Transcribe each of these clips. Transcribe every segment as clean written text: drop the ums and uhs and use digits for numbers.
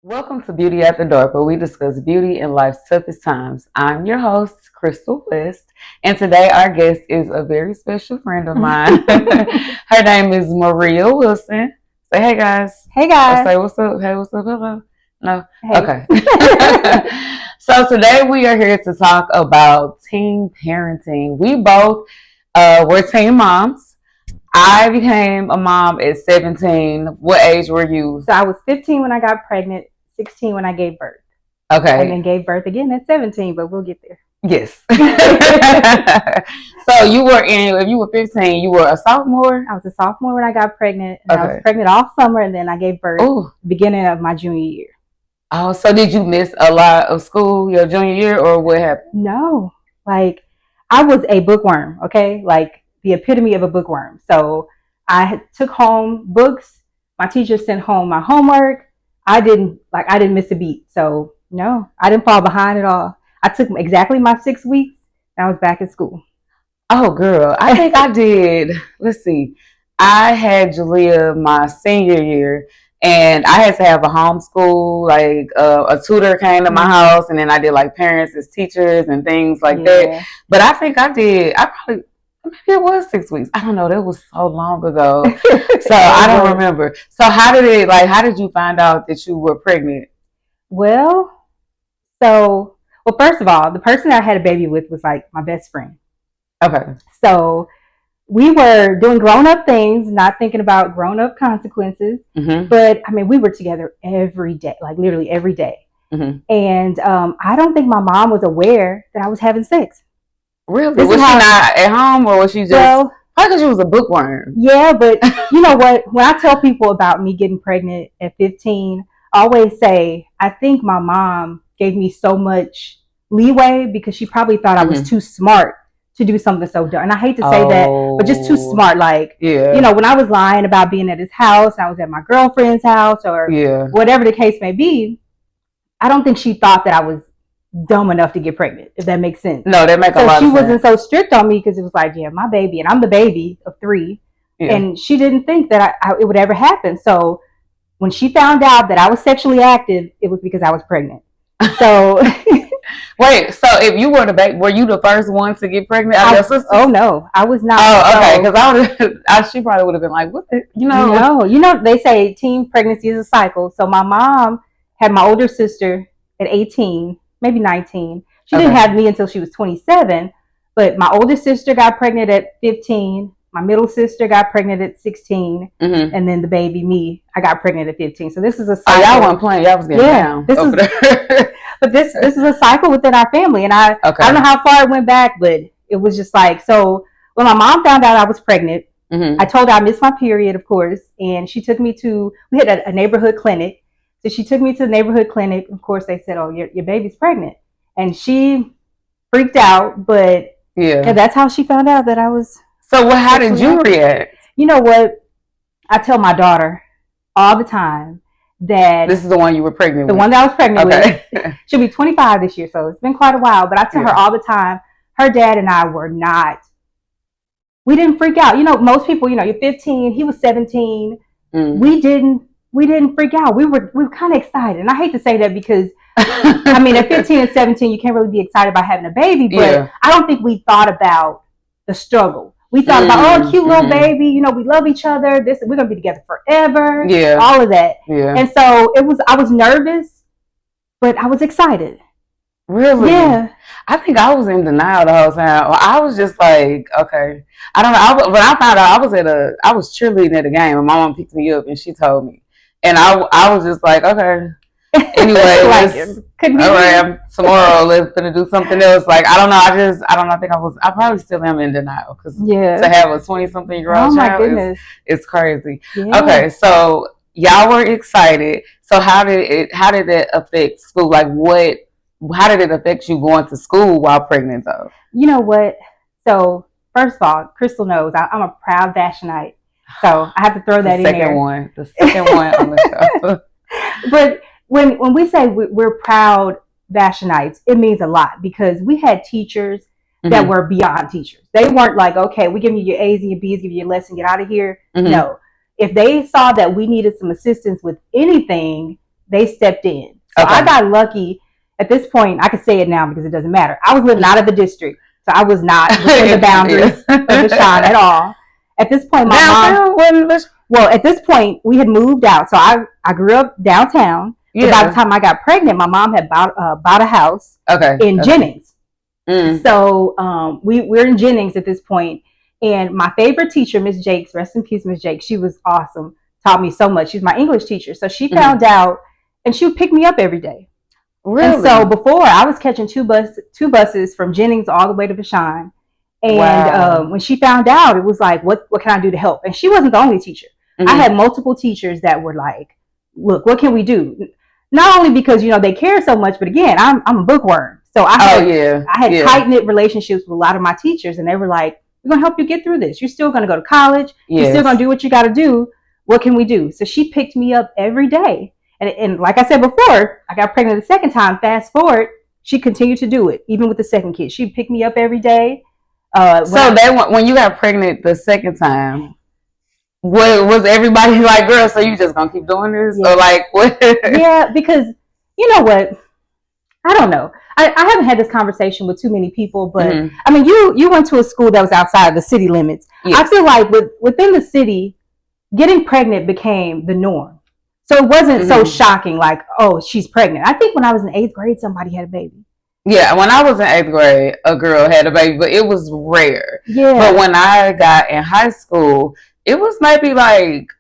Welcome to Beauty After Dark, where we discuss beauty in life's toughest times. I'm your host, Crystal West, and today our guest is a very special friend of mine. Her name is Maria Wilson. Say hey, guys. Hey Or guys. say what's up. Hey, what's up? Hello. No? Hey. Okay. So today we are here to talk about teen parenting. We both were teen moms. I became a mom at 17. What age were you? So I was 15 when I got pregnant, 16 when I gave birth. Okay. And then gave birth again at 17, but we'll get there. Yes. So if you were 15, you were a sophomore? I was a sophomore when I got pregnant. And I was pregnant all summer, and then I gave birth beginning of my junior year. Oh, so did you miss a lot of school your junior year, or what happened? No. Like, I was a bookworm, okay? Like, the epitome of a bookworm. So I took home books. My teacher sent home my homework. I didn't miss a beat. So no, I didn't fall behind at all. I took exactly my 6 weeks and I was back at school. Oh, girl, I think I did. Let's see. I had Julia my senior year, and I had to have a homeschool, like a tutor came to my house, and then I did like parents as teachers and things like that. But I think I did. Maybe it was 6 weeks. I don't know. That was so long ago. So I don't remember. So how did you find out that you were pregnant? Well, first of all, the person I had a baby with was like my best friend. Okay. So we were doing grown-up things, not thinking about grown-up consequences. Mm-hmm. But I mean, we were together every day, like literally every day. Mm-hmm. And I don't think my mom was aware that I was having sex. Really? Was she not at home, or was she just? Well, probably because she was a bookworm. Yeah, but you know what? When I tell people about me getting pregnant at 15, I always say I think my mom gave me so much leeway because she probably thought I was too smart to do something so dumb. And I hate to say that, but just too smart. Like, you know, when I was lying about being at his house, and I was at my girlfriend's house, or whatever the case may be, I don't think she thought that I was dumb enough to get pregnant, if that makes sense. No, that makes a lot of sense. So she wasn't so strict on me because it was like, yeah, my baby, and I'm the baby of 3, and she didn't think that it would ever happen. So when she found out that I was sexually active, it was because I was pregnant. So wait, so if you were the baby, were you the first one to get pregnant out of your sister? Oh no, I was not. Oh, okay, because she probably would have been like, what the, No, they say teen pregnancy is a cycle. So my mom had my older sister at 18. Maybe 19. She didn't have me until she was 27. But my older sister got pregnant at 15. My middle sister got pregnant at 16. Mm-hmm. And then the baby, me, I got pregnant at 15. So this is a cycle. Oh, y'all weren't playing. Y'all was getting down. But this is a cycle within our family. And I don't know how far it went back, but it was just like, so when my mom found out I was pregnant, I told her I missed my period, of course. And she took me we had a neighborhood clinic. So she took me to the neighborhood clinic. Of course, they said, oh, your baby's pregnant. And she freaked out, but that's how she found out that I was. So how did you react? You know what? I tell my daughter all the time that. This is the one you were pregnant with? The one that I was pregnant with. She'll be 25 this year, so it's been quite a while. But I tell her all the time, her dad and I we didn't freak out. You know, most people, you're 15, he was 17. We didn't freak out. We were kind of excited. And I hate to say that because, I mean, at 15 and 17, you can't really be excited about having a baby. But I don't think we thought about the struggle. We thought about, oh, cute little baby. We love each other. We're going to be together forever. Yeah. All of that. Yeah. And so I was nervous, but I was excited. Really? Yeah. I think I was in denial the whole time. I was just like, okay. I don't know. When I found out, I was cheerleading at a game, and my mom picked me up, and she told me. And I was just like, okay. Anyway, all right, tomorrow let's gonna do something else. Like, I don't know. I don't know. I probably still am in denial because to have a 20-something-year-old child is crazy. Yeah. Okay, so y'all were excited. So how did that affect school? Like, how did it affect you going to school while pregnant, though? You know what? So first of all, Crystal knows I'm a proud Vashionite. So I have to throw that in there. The second one on the show. But when we say we're proud Vashtionites, it means a lot because we had teachers that were beyond teachers. They weren't like, okay, we give you your A's and your B's, give you your lesson, get out of here. No. If they saw that we needed some assistance with anything, they stepped in. So Okay. I got lucky. At this point, I can say it now because it doesn't matter. I was living out of the district, so I was not within the boundaries of Vashon at all. At this point, at this point, we had moved out. So I grew up downtown. But by the time I got pregnant, my mom had bought a house in Jennings. So we're in Jennings at this point. And my favorite teacher, Miss Jakes, rest in peace, Miss Jakes, she was awesome. Taught me so much. She's my English teacher. So she found out, and she would pick me up every day. Really? And so before, I was catching two buses from Jennings all the way to Vashon. And when she found out, it was like, what can I do to help? And she wasn't the only teacher. I had multiple teachers that were like, look, what can we do? Not only because, they care so much, but again, I'm a bookworm. So I had tight-knit relationships with a lot of my teachers, and they were like, we're going to help you get through this. You're still going to go to college. Yes. You're still going to do what you got to do. What can we do? So she picked me up every day. And like I said before, I got pregnant the second time. Fast forward, she continued to do it, even with the second kid. She'd pick me up every day. When you got pregnant the second time, was everybody like, girl, so you just gonna keep doing this? Yeah. Or like what? Yeah, because you know what? I don't know. I haven't had this conversation with too many people, but I mean, you went to a school that was outside of the city limits. Yes. I feel like within the city, getting pregnant became the norm. So it wasn't so shocking, like, oh, she's pregnant. I think when I was in 8th grade, somebody had a baby. Yeah, when I was in 8th grade, a girl had a baby, but it was rare. Yeah. But when I got in high school, it was maybe like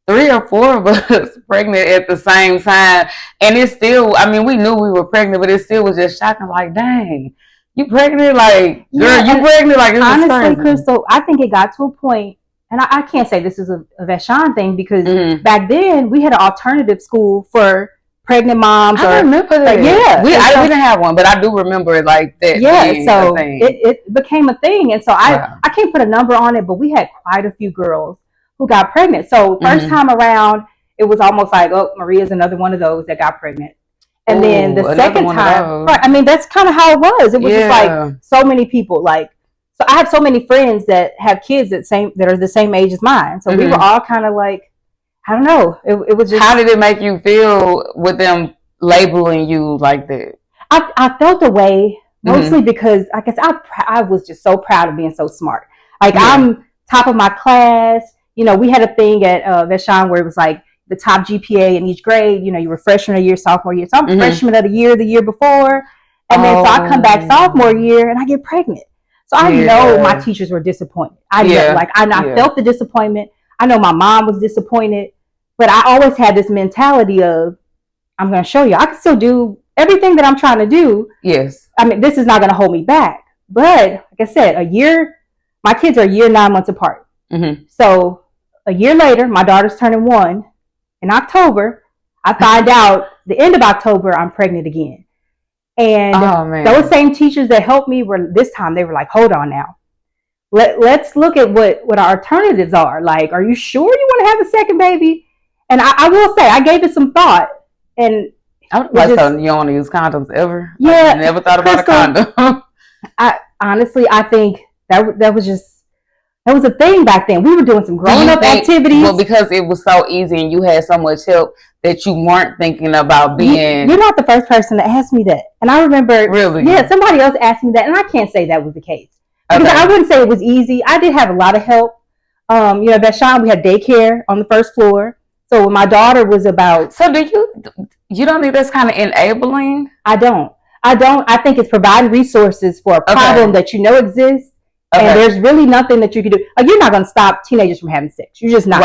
3 or 4 of us pregnant at the same time. And it still, I mean, we knew we were pregnant, but it still was just shocking, like, dang, you pregnant? Like, girl, you pregnant? Like, honestly, Crystal, I think it got to a point, and I can't say this is a Vashon thing, because back then we had an alternative school for pregnant moms. I remember that. We didn't have one, but I do remember like that. Yeah, so it became a thing, and so I can't put a number on it, but we had quite a few girls who got pregnant. So first time around, it was almost like, oh, Maria's another one of those that got pregnant. And then the second time, right? I mean, that's kind of how it was. It was just like so many people, like. So I have so many friends that have kids that are the same age as mine. So we were all kind of like, I don't know. It was just. How did it make you feel with them labeling you like that? I felt a way, mostly because I guess I was just so proud of being so smart. Like I'm top of my class. We had a thing at Vashon where it was like the top GPA in each grade. You were freshman of the year, sophomore year. So I'm freshman of the year before. And then so I come back sophomore year and I get pregnant. So I know my teachers were disappointed. I felt the disappointment. I know my mom was disappointed, but I always had this mentality of, I'm going to show you. I can still do everything that I'm trying to do. Yes. I mean, this is not going to hold me back. But like I said, my kids are a year, 9 months apart. So a year later, my daughter's turning 1. In October, I find out the end of October, I'm pregnant again. And those same teachers that helped me this time, they were like, hold on now. Let's look at what our alternatives are. Like, are you sure you want to have a second baby? And I will say, I gave it some thought. And I would like telling you don't want to use condoms ever. Yeah. I never thought about a condom. I think that was a thing back then. We were doing some grown-up activities. Well, because it was so easy and you had so much help that you weren't thinking about being... You're not the first person to ask me that. And I remember... Really? Yeah, somebody else asked me that, and I can't say that was the case. Because I wouldn't say it was easy. I did have a lot of help. At Vashon, we had daycare on the first floor. So when my daughter was about... So you don't think that's kind of enabling? I don't. I think it's providing resources for a problem that exists. Okay. And there's really nothing that you can do. Like, you're not going to stop teenagers from having sex. You're just not.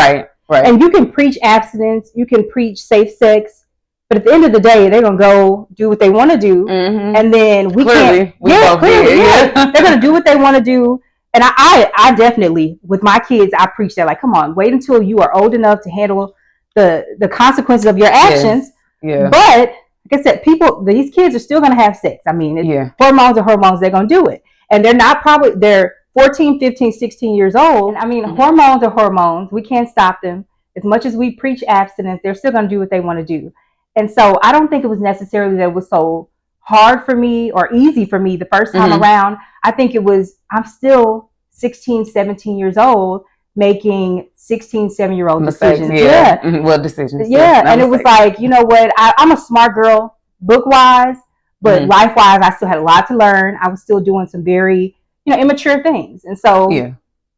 Right. And you can preach abstinence. You can preach safe sex. But at the end of the day, they're going to go do what they want to do. And then we can't. Clearly. Yeah. They're going to do what they want to do. And I definitely, with my kids, I preach that. Like, come on, wait until you are old enough to handle the consequences of your actions. Yeah. But, like I said, these kids are still going to have sex. I mean, hormones are hormones. They're going to do it. And they're 14, 15, 16 years old. I mean, hormones are hormones. We can't stop them. As much as we preach abstinence, they're still going to do what they want to do. And so I don't think it was necessarily that it was so hard for me or easy for me the first time around. I think it was, I'm still 16, 17 years old. making 16, 7-year-old mistakes, decisions. yeah. Mm-hmm. Well, decisions. Yeah, and mistakes. It was like, you know what? I'm a smart girl, book-wise, but life-wise, I still had a lot to learn. I was still doing some very, immature things. And so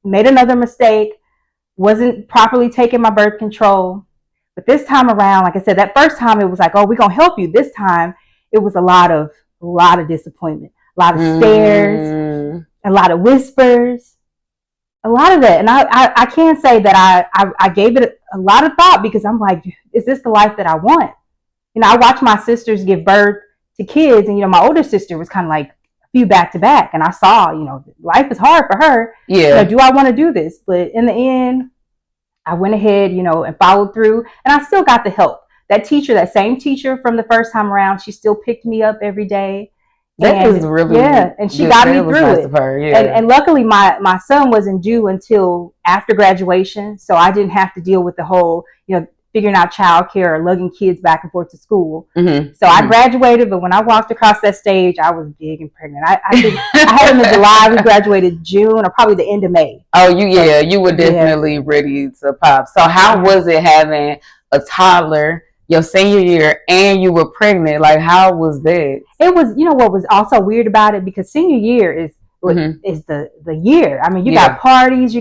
made another mistake, wasn't properly taking my birth control. But this time around, like I said, that first time it was like, oh, we're going to help you. This time it was a lot of disappointment, a lot of stares, a lot of whispers, a lot of that. And I can say that I gave it a lot of thought, because I'm like, is this the life that I want? I watched my sisters give birth to kids, and my older sister was kind of like a few back to back, and I saw, life is hard for her. Yeah. Do I want to do this? But in the end, I went ahead, and followed through, and I still got the help. That same teacher from the first time around, she still picked me up every day. That is really and she got me through nice it. Of her, and luckily, my son wasn't due until after graduation, so I didn't have to deal with the whole, figuring out childcare or lugging kids back and forth to school. So I graduated, but when I walked across that stage, I was big and pregnant. I think I had him in July. We graduated June or probably the end of May. Oh, you were definitely ready to pop. So how was it having a toddler your senior year and you were pregnant? Like, how was that? It was, what was also weird about it, because senior year is the year. I mean, you got parties,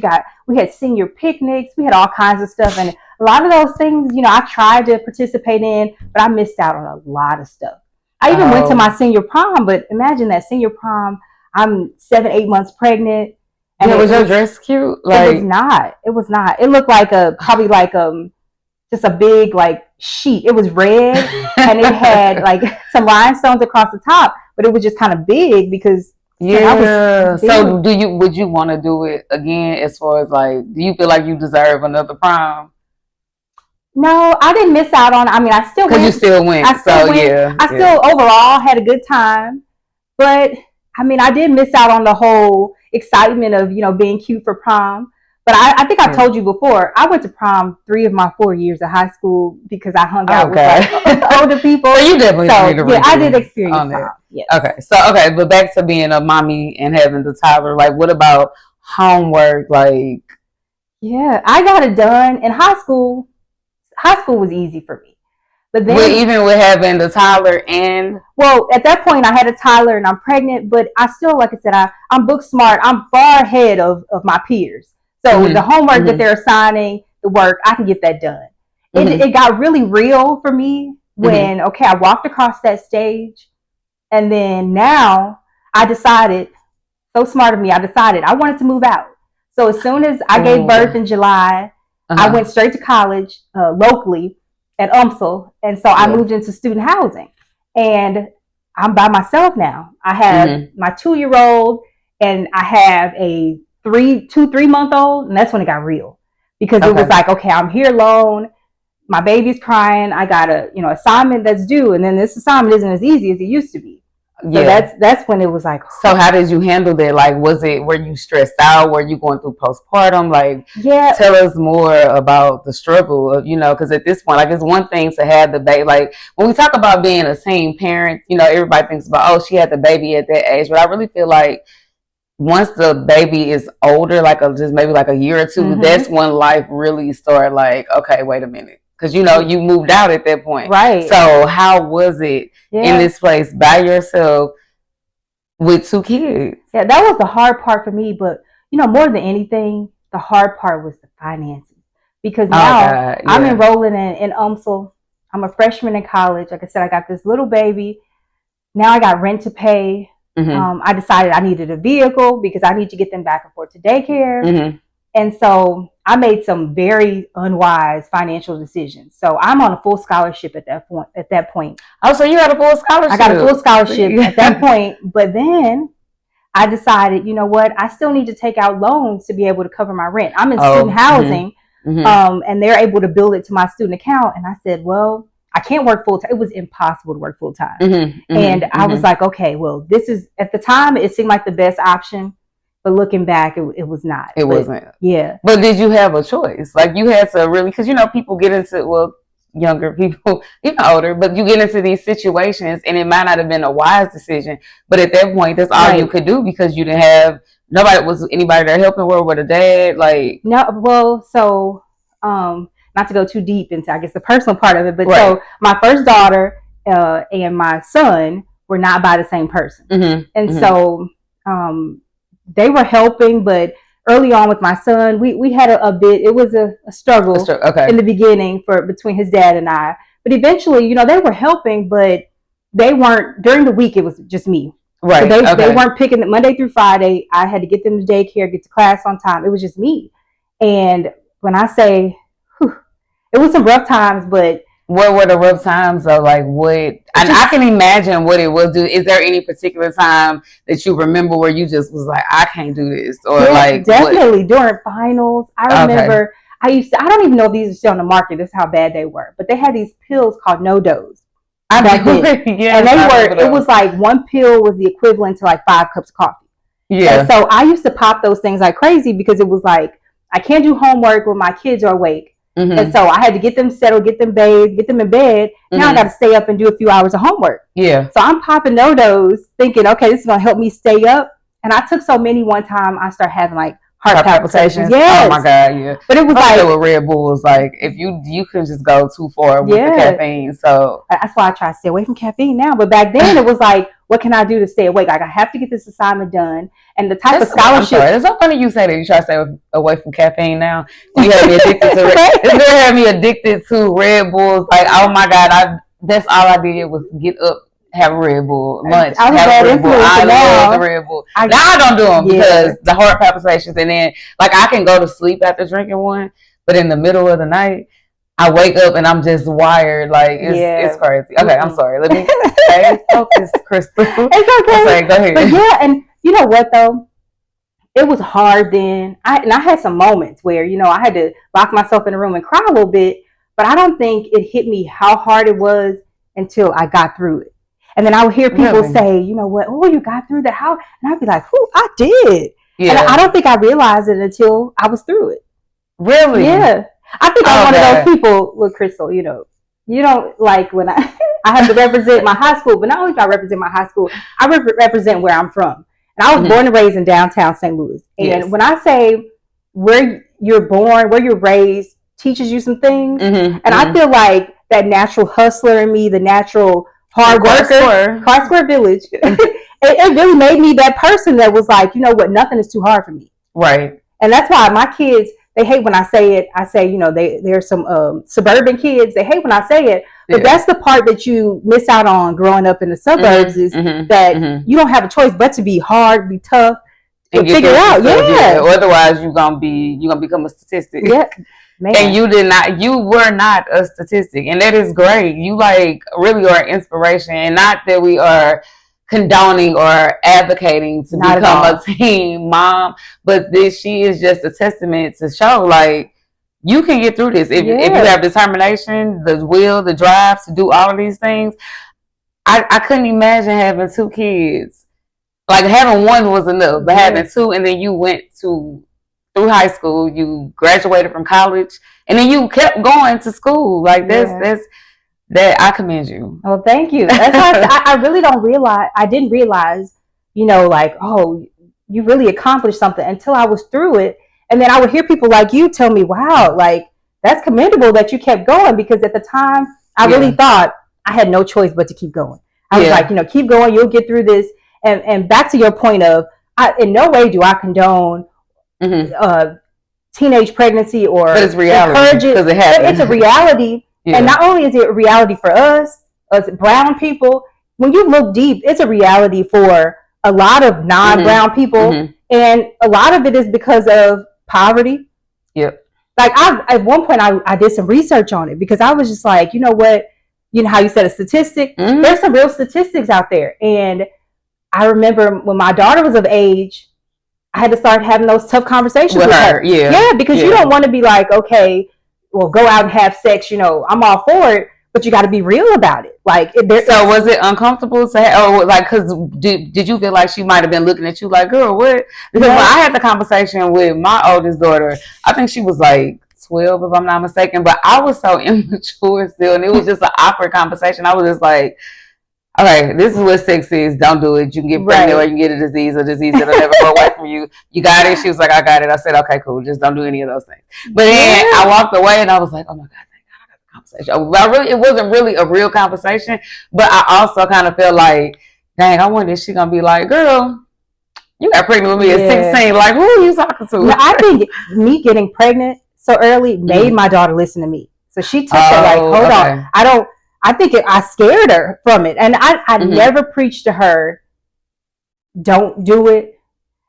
we had senior picnics, we had all kinds of stuff, and a lot of those things, I tried to participate in, but I missed out on a lot of stuff. I even went to my senior prom, but imagine that senior prom, I'm 7-8 months pregnant. And was your dress cute? Like, it was not. It looked like probably like just a big like sheet. It was red and it had like some rhinestones across the top, but it was just kind of big because So would you want to do it again? As far as like, do you feel like you deserve another prom? No, I didn't miss out on. I mean, I still went. Because you still went. I still overall had a good time, but I mean, I did miss out on the whole excitement of being cute for prom. But I think I told you before, I went to prom 3 of my 4 years of high school because I hung out with like, older people. So you definitely I did experience prom. Yes. Okay, but back to being a mommy and having the toddler. Like, what about homework? Like, yeah, I got it done in high school. High school was easy for me. But then, even with having the toddler and... Well, at that point, I had a toddler and I'm pregnant, but I still, like I said, I'm book smart. I'm far ahead of my peers. So the homework that they're assigning, the work, I can get that done. It got really real for me when, I walked across that stage. And then now I decided, so smart of me, I decided I wanted to move out. So as soon as I gave birth in July, I went straight to college locally at UMSL. And so I moved into student housing. And I'm by myself now. I have my 2-year-old and I have a 3-month-old. And that's when it got real. Because it was like, okay, I'm here alone. My baby's crying. I got a assignment that's due. And then this assignment isn't as easy as it used to be. So that's when it was like. So how did you handle that? Like, were you stressed out? Were you going through postpartum? Like, tell us more about the struggle of, because at this point, like, it's one thing to have the baby. Like, when we talk about being a teen parent, everybody thinks about, oh, she had the baby at that age. But I really feel like once the baby is older, like just maybe like a year or two, that's when life really started like, okay, wait a minute. Because, you moved out at that point. Right. So how was it in this place by yourself with 2 kids? Yeah, that was the hard part for me. But, more than anything, the hard part was the finances. Because now I'm enrolling in UMSL. I'm a freshman in college. Like I said, I got this little baby. Now I got rent to pay. I decided I needed a vehicle because I need to get them back and forth to daycare. And so I made some very unwise financial decisions. So I'm on a full scholarship at that point. Oh, so you had a full scholarship? I got a full scholarship at that point. But then I decided, you know what? I still need to take out loans to be able to cover my rent. I'm in student housing, and they're able to bill it to my student account. And I said, well, I can't work full time. It was impossible to work full time. And I was like, okay, well, this is, at the time, it seemed like the best option. But looking back, it was not. It wasn't. Yeah. But did you have a choice? Like, you had to really, because, people get into, well, younger people, even older, but you get into these situations and it might not have been a wise decision. But at that point, that's all you could do because you didn't have nobody was anybody there helping her with a dad, like no. Well, so not to go too deep into, I guess, the personal part of it, but Right. so my first daughter and my son were not by the same person, and so they were helping, but early on with my son, we had a bit. It was a struggle in the beginning between his dad and I, but eventually, you know, they were helping, but they weren't during the week. It was just me. Right. So they weren't picking it Monday through Friday. I had to get them to daycare, get to class on time. It was just me. And when I say, it was some rough times, but what were the rough times though? Like what? And I can imagine what it will do. Is there any particular time that you remember where you just was like, I can't do this, or like definitely during finals? I remember I don't even know if these are still on the market. This is how bad they were. But they had these pills called No-Dos. Back then. And it was like one pill was the equivalent to like 5 cups of coffee. Yeah. And so I used to pop those things like crazy because it was like, I can't do homework when my kids are awake. And so I had to get them settled, get them bathed, get them in bed. Now I got to stay up and do a few hours of homework. Yeah. So I'm popping No-Dos thinking, okay, this is going to help me stay up. And I took so many one time, I started having like heart palpitations. Yes. Oh my God, yeah. But it was like with Red Bulls, like if you can just go too far with the caffeine. So that's why I try to stay away from caffeine now. But back then it was like, what can I do to stay awake? Like I have to get this assignment done. And the type of scholarship. It's so funny you say that you try to stay away from caffeine now. You have me addicted to it's gonna have me addicted to Red Bulls. Like, oh my God, that's all I did was get up. Have a Red Bull lunch. I love the Red Bull. Now I don't do them because the heart palpitations, and then like I can go to sleep after drinking one, but in the middle of the night, I wake up and I'm just wired. Like it's crazy. Okay, I'm sorry. Let me stay focused, Crystal. It's okay. Sorry, go ahead. But yeah, and you know what though? It was hard then. I had some moments where, you know, I had to lock myself in a room and cry a little bit, but I don't think it hit me how hard it was until I got through it. And then I would hear people say, you know what, oh, you got through that? How? And I'd be like, I did. Yeah. And I don't think I realized it until I was through it. Really? Yeah. I think I'm one of those people with Crystal, you know, you don't like when I have to represent my high school, but not only do I represent my high school, I represent where I'm from. And I was born and raised in downtown St. Louis. And when I say where you're born, where you're raised, teaches you some things. And I feel like that natural hustler in me, the natural hard worker, Car Square Village, it really made me that person that was like, you know what, nothing is too hard for me. Right. And that's why my kids, they hate when I say it. I say, you know, there's some suburban kids, they hate when I say it. But that's the part that you miss out on growing up in the suburbs is that you don't have a choice but to be hard, be tough, and figure it out. Yeah. Otherwise you're gonna become a statistic. Yeah. Man. And you were not a statistic, and that is great. You like really are inspiration, and not that we are condoning or advocating to become a teen mom, but she is just a testament to show like you can get through this if you have determination, the will, the drive to do all of these things. I couldn't imagine having 2 kids. Like having one was enough, but having 2, and then you went through high school, you graduated from college, and then you kept going to school. Like that's I commend you. Well, thank you. That's why I really don't realize. I didn't realize, you know, like, oh, you really accomplished something until I was through it, and then I would hear people like you tell me, "Wow, like that's commendable that you kept going." Because at the time, I really thought I had no choice but to keep going. I was like, you know, keep going, you'll get through this. And back to your point of, in no way do I condone teenage pregnancy or but it's reality because it happens. It's a reality, and not only is it a reality for us brown people. When you look deep, it's a reality for a lot of non-brown people, and a lot of it is because of poverty. Yep. Like at one point, I did some research on it because I was just like, you know what, you know how you said a statistic. There's some real statistics out there, and I remember when my daughter was of age, I had to start having those tough conversations with her. Yeah, because you don't want to be like, okay, well, go out and have sex. You know, I'm all for it, but you got to be real about it. Like, so was it uncomfortable to have, or like, because did you feel like she might have been looking at you like, girl, what? Because when I had the conversation with my oldest daughter, I think she was like 12, if I'm not mistaken, but I was so immature still, and it was just an awkward conversation. I was just like, okay, this is what sex is. Don't do it. You can get pregnant or you can get a disease that'll never go away from you. You got it? She was like, I got it. I said, okay, cool. Just don't do any of those things. But then I walked away and I was like, oh my God, thank God I got the conversation. It wasn't really a real conversation, but I also kind of felt like, dang, I wonder if she's going to be like, girl, you got pregnant with me at 16. Like, who are you talking to? No, I think me getting pregnant so early made my daughter listen to me. So she took it like, hold on. I think I scared her from it. And I never preached to her, don't do it.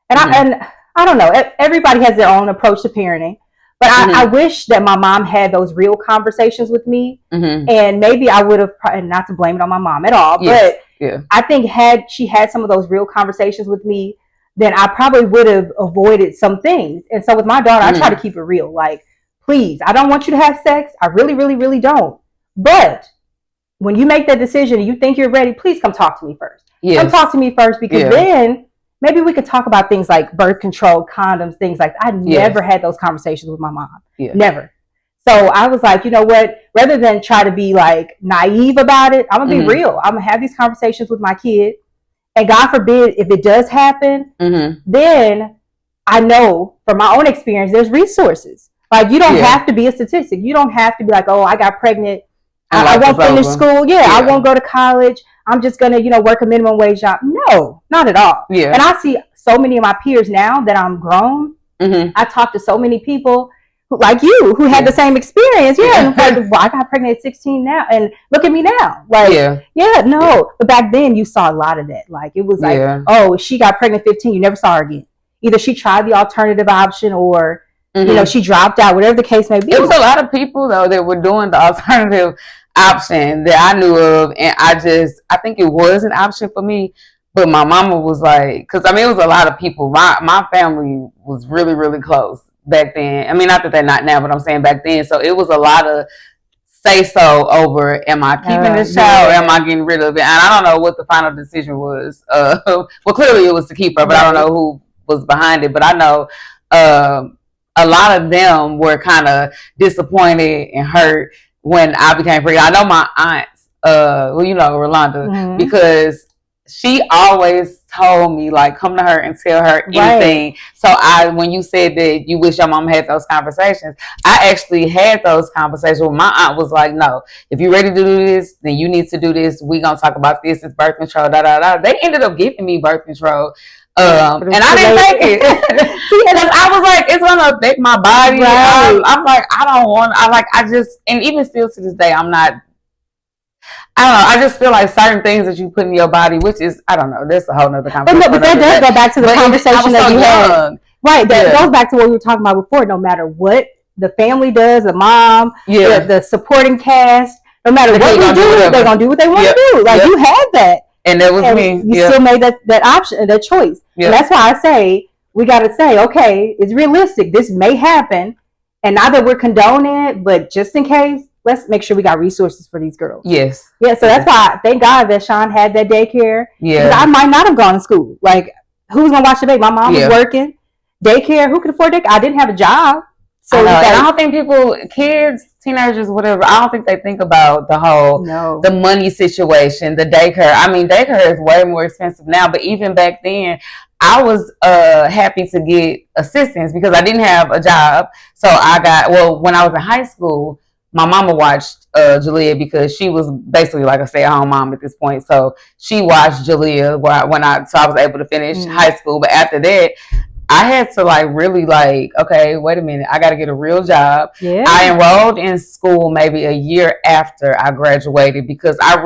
And I don't know. Everybody has their own approach to parenting. But I wish that my mom had those real conversations with me. And maybe I would have, not to blame it on my mom at all, but I think had she had some of those real conversations with me, then I probably would have avoided some things. And so with my daughter, I try to keep it real. Like, please, I don't want you to have sex. I really, really, really don't. But when you make that decision and you think you're ready, please come talk to me first. Come talk to me first, because then maybe we could talk about things like birth control, condoms, things like that. I never had those conversations with my mom. Never. So I was like, you know what? Rather than try to be like naive about it, I'm going to be real. I'm going to have these conversations with my kid. And God forbid, if it does happen, then I know from my own experience, there's resources. Like, you don't have to be a statistic. You don't have to be like, oh, I got pregnant. I won't finish school. I won't go to college. I'm just going to, work a minimum wage job. No, not at all. And I see so many of my peers now that I'm grown. I talk to so many people like you who had the same experience. And like, well, I got pregnant at 16 now, and look at me now. Like, but back then you saw a lot of that. Like, it was like, oh, she got pregnant at 15, you never saw her again. Either she tried the alternative option or she dropped out, whatever the case may be. It was a lot of people though that were doing the alternative option that I knew of, and I think it was an option for me. But my mama was like, because it was a lot of people. My family was really, really close back then. Not that they're not now, but I'm saying back then. So it was a lot of say so over, am I keeping this child or am I getting rid of it? And I don't know what the final decision was. Well, clearly it was to keep her, but I don't know who was behind it. But I know a lot of them were kind of disappointed and hurt when I became pregnant. I know my aunts, Rolanda, because she always told me, like, come to her and tell her anything. So when you said that you wish your mom had those conversations, I actually had those conversations where my aunt was like, no, if you're ready to do this, then you need to do this. We gonna talk about this. It's birth control, They ended up giving me birth control. And I didn't take it. Because I was like, it's gonna affect my body. I'm like, I don't want, and even still to this day, I'm not, I don't know. I just feel like certain things that you put in your body, which is, I don't know, that's a whole nother conversation. But that does go back to the conversation that you had. Right. That goes back to what we were talking about before. No matter what the family does, the mom, the supporting cast, no matter what you do, they're going to do what they want to do. Like, you had that. And that was me. You still made that option, that choice. And that's why I say, we got to say, okay, it's realistic. This may happen. And not that we're condoning it, but just in case, let's make sure we got resources for these girls. Yes. Yeah, so that's why, thank God that Sean had that daycare. Yeah. I might not have gone to school. Like, who's going to watch the baby? My mom was working. Daycare, who could afford daycare? I didn't have a job. So and I don't think kids, teenagers, whatever, I don't think they think about the whole, the money situation, the daycare. Daycare is way more expensive now, but even back then, I was happy to get assistance because I didn't have a job. So when I was in high school, my mama watched Jalea because she was basically like a stay-at-home mom at this point. So she watched Jalea so I was able to finish high school. But after that, I had to okay, wait a minute. I got to get a real job. Yeah. I enrolled in school maybe a year after I graduated because I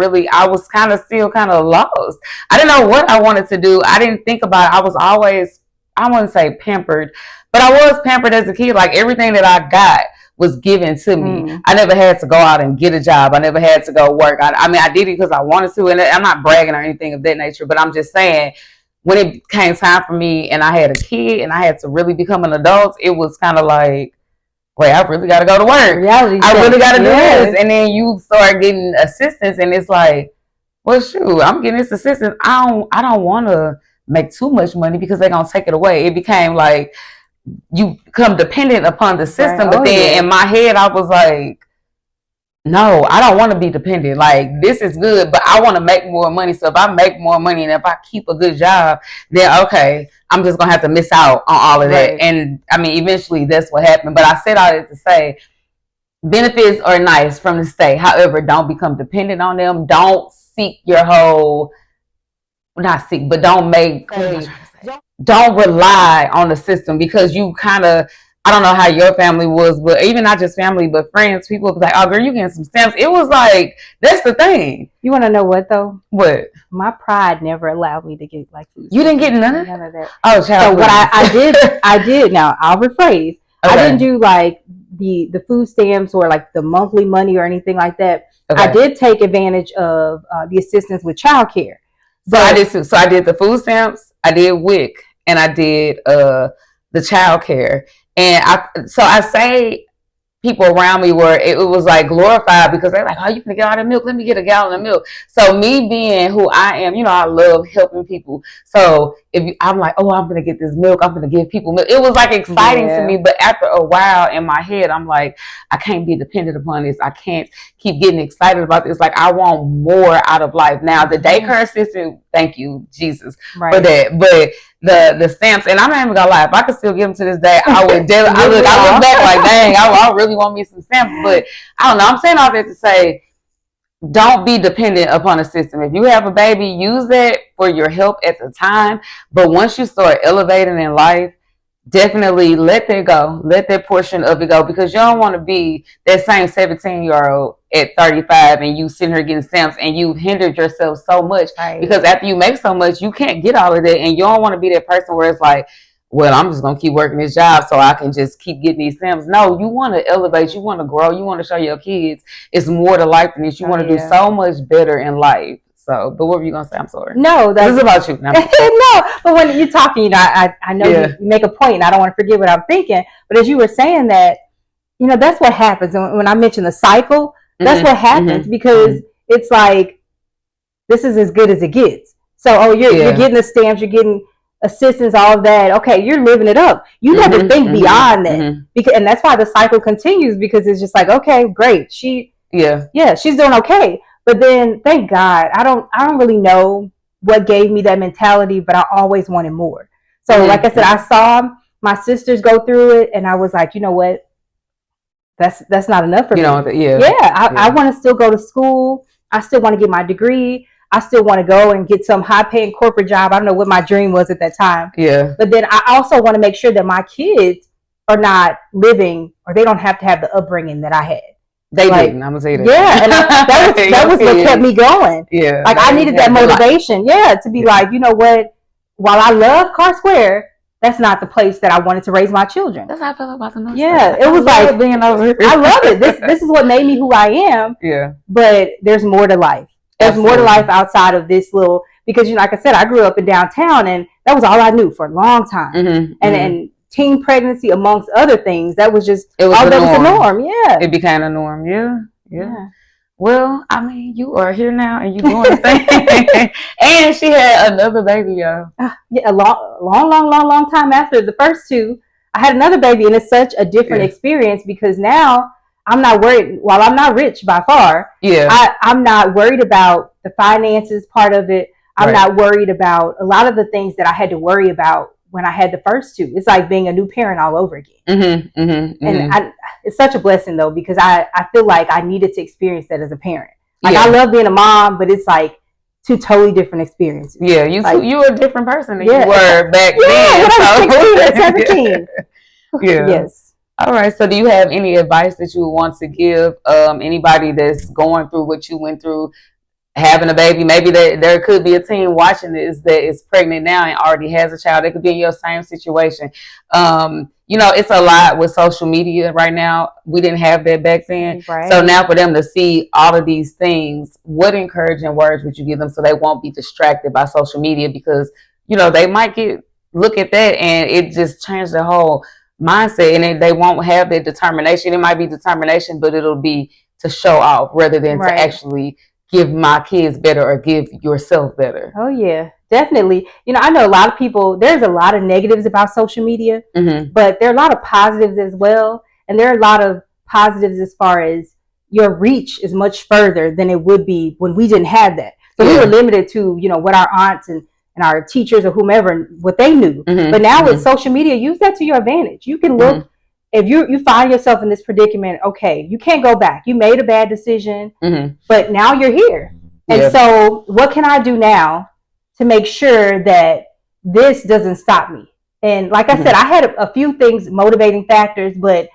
was still kind of lost. I didn't know what I wanted to do. I didn't think about it. I was always, I wouldn't say pampered, but I was pampered as a kid. Like, everything that I got was given to me. I never had to go out and get a job. I never had to go work. I did it because I wanted to, and I'm not bragging or anything of that nature, but I'm just saying, when it came time for me and I had a kid and I had to really become an adult, it was kind of like, wait, I really got to go to work. I really got to do this. And then you start getting assistance and it's like, well, shoot, I'm getting this assistance. I don't want to make too much money because they're going to take it away. It became like, you become dependent upon the system. But then in my head, I was like, no, I don't want to be dependent. Like, this is good, but I want to make more money. So if I make more money and if I keep a good job, then okay, I'm just gonna have to miss out on all of that. Right. And I mean, eventually that's what happened. But I said all that to say benefits are nice from the state. However, don't become dependent on them. Don't seek your whole, not seek, but don't rely on the system because you kind of, I don't know how your family was, but even not just family, but friends, people was like, oh, girl, you getting some stamps. It was like, that's the thing. You want to know what, though? What? My pride never allowed me to get like food. You didn't get none of that? Oh, child. So what I did, now I'll rephrase. Okay. I didn't do like the food stamps or like the monthly money or anything like that. Okay. I did take advantage of the assistance with childcare. So I did the food stamps, I did WIC, and I did the child care. And I say people around me were, it was like glorified because they're like, oh, you can get all the milk, let me get a gallon of milk. So me being who I am, I love helping people. So I'm like, oh, I'm gonna get this milk, I'm gonna give people milk. It was like exciting to me, but after a while in my head, I'm like, I can't be dependent upon this. I can't keep getting excited about this. Like, I want more out of life. Now the daycare assistant, thank you, Jesus, for that. But the stamps, and I'm not even gonna lie, if I could still give them to this day, I would. I look back like, dang, I really want me some stamps. But I don't know. I'm saying all that to say, don't be dependent upon a system. If you have a baby, use that for your help at the time. But once you start elevating in life, definitely let that go. Let that portion of it go, because you don't want to be that same 17-year-old at 35 and you sitting here getting stamps and you've hindered yourself so much. Right. Because after you make so much, you can't get all of that, and you don't want to be that person where it's like, well, I'm just going to keep working this job so I can just keep getting these stamps. No, you want to elevate, you want to grow, you want to show your kids it's more to life than this. You want to do so much better in life. So, but what were you gonna say? I'm sorry. No, this is about you. No, but when you're talking, I know you make a point, and I don't want to forget what I'm thinking. But as you were saying that, that's what happens. And when I mentioned the cycle, that's what happens, because it's like, this is as good as it gets. So, you're getting the stamps, you're getting assistance, all of that. Okay, you're living it up. You never think beyond that, because, and that's why the cycle continues, because it's just like, okay, great, she's doing okay. But then, thank God, I don't really know what gave me that mentality, but I always wanted more. So, like I said, I saw my sisters go through it, and I was like, you know what? That's not enough for me. I want to still go to school. I still want to get my degree. I still want to go and get some high-paying corporate job. I don't know what my dream was at that time. Yeah. But then I also want to make sure that my kids are not living, or they don't have to have the upbringing that I had. They didn't. I'm gonna say that. Yeah, and that was what kept me going. Yeah, like I needed that motivation. To be like, you know what? While I love Car Square, that's not the place that I wanted to raise my children. That's how I felt about the North. Yeah, it was like being over here. I love it. This is what made me who I am. Yeah, but there's more to life. There's more to life outside of this little. Because like I said, I grew up in downtown, and that was all I knew for a long time. And teen pregnancy, amongst other things, that was just that was the norm. Yeah, it became a norm. Yeah. Well, I mean, you are here now, and you doing the thing. And she had another baby, y'all. A long time after the first two, I had another baby, and it's such a different experience, because now I'm not worried. While I'm not rich by far, I'm not worried about the finances part of it. I'm not worried about a lot of the things that I had to worry about when I had the first two. It's like being a new parent all over again. And it's such a blessing, though, because I feel like I needed to experience that as a parent. Like, I love being a mom, but it's like two totally different experiences. Yeah, you were a different person than you were back then. When I was 16 and 17. Yes. All right. So do you have any advice that you would want to give anybody that's going through what you went through, having a baby? Maybe there could be a teen watching this that is pregnant now and already has a child. They could be in your same situation. It's a lot with social media right now. We didn't have that back then. Right. So now for them to see all of these things, what encouraging words would you give them so they won't be distracted by social media? Because, they might look at that and it just changed their whole mindset, and they won't have that determination. It might be determination, but it'll be to show off rather than to actually give my kids better or give yourself better. Oh yeah, definitely. I know a lot of people, there's a lot of negatives about social media, but there are a lot of positives as well. And there are a lot of positives as far as your reach is much further than it would be when we didn't have that. So we were limited to, what our aunts and our teachers or whomever, what they knew. But now with social media, use that to your advantage. You can look, if you find yourself in this predicament, okay, you can't go back. You made a bad decision, but now you're here. And so what can I do now to make sure that this doesn't stop me? And like I said, I had a few things, motivating factors, but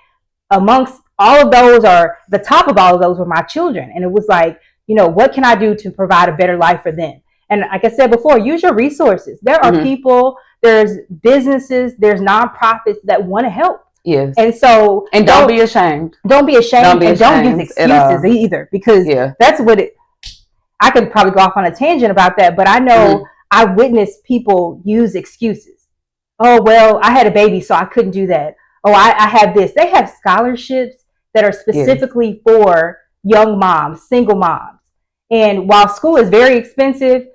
amongst all of those, or the top of all of those, were my children. And it was like, what can I do to provide a better life for them? And like I said before, use your resources. There are people, there's businesses, there's nonprofits that want to help. Yes. And so, and don't be ashamed. Don't be ashamed, and don't use excuses either, because that's what I could probably go off on a tangent about that, but I know I witnessed people use excuses. Oh, well, I had a baby, so I couldn't do that. Oh, I have this. They have scholarships that are specifically for young moms, single moms. And while school is very expensive,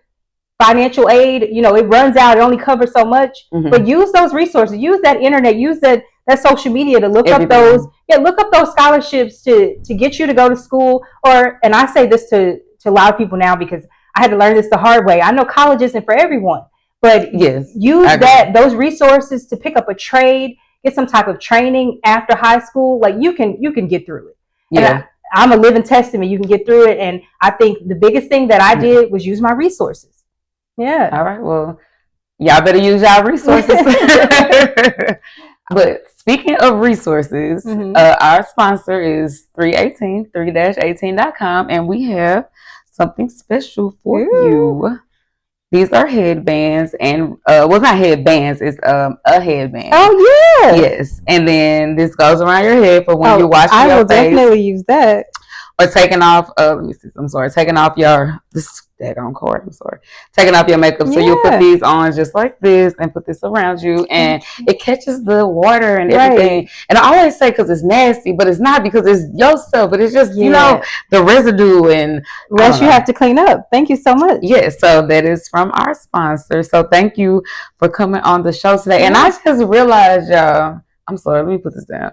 financial aid, it runs out. It only covers so much. But use those resources. Use that internet. Use that social media to look up those. Look up those scholarships to get you to go to school. And I say this to a lot of people now, because I had to learn this the hard way. I know college isn't for everyone, but use those resources to pick up a trade, get some type of training after high school. Like you can get through it. And I'm a living testament. You can get through it. And I think the biggest thing that I did was use my resources. Yeah. All right. Well, y'all better use y'all resources. But speaking of resources, our sponsor is 318.com, and we have something special for you. These are headbands, and well, not headbands, it's a headband. Oh yeah. Yes. And then this goes around your head for when you're washing your face. I will definitely use that. Or taking off taking off your daggone cord, taking off your makeup. So you'll put these on just like this and put this around you, and it catches the water and everything. And I always say, because it's nasty, but it's not, because it's your stuff, but it's just the residue and less you have to clean up. Thank you so much. Yes, so that is from our sponsor. So thank you for coming on the show today. And I just realized, y'all, I'm sorry, let me put this down.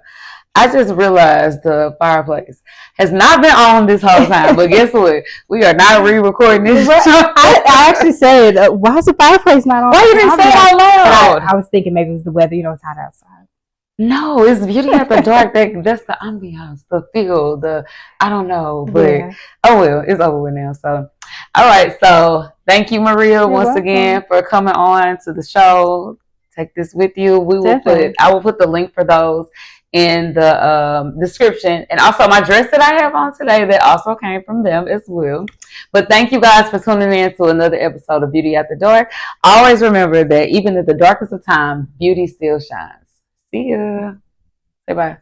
I just realized the fireplace has not been on this whole time, but guess what? We are not re-recording this show. I actually said, why is the fireplace not on? Why you didn't say it out loud? I was thinking maybe it was the weather. It's hot outside. No, it's beauty at the dark. That's the ambiance, the feel, I don't know. But oh well, it's over with now. So, all right. So thank you, Maria, once again for coming on to the show. Take this with you. I will put the link for those in the description, and also my dress that I have on today that also came from them as well. But thank you guys for tuning in to another episode of Beauty at the Dark. Always remember that even at the darkest of time, beauty still shines. See ya. Say bye.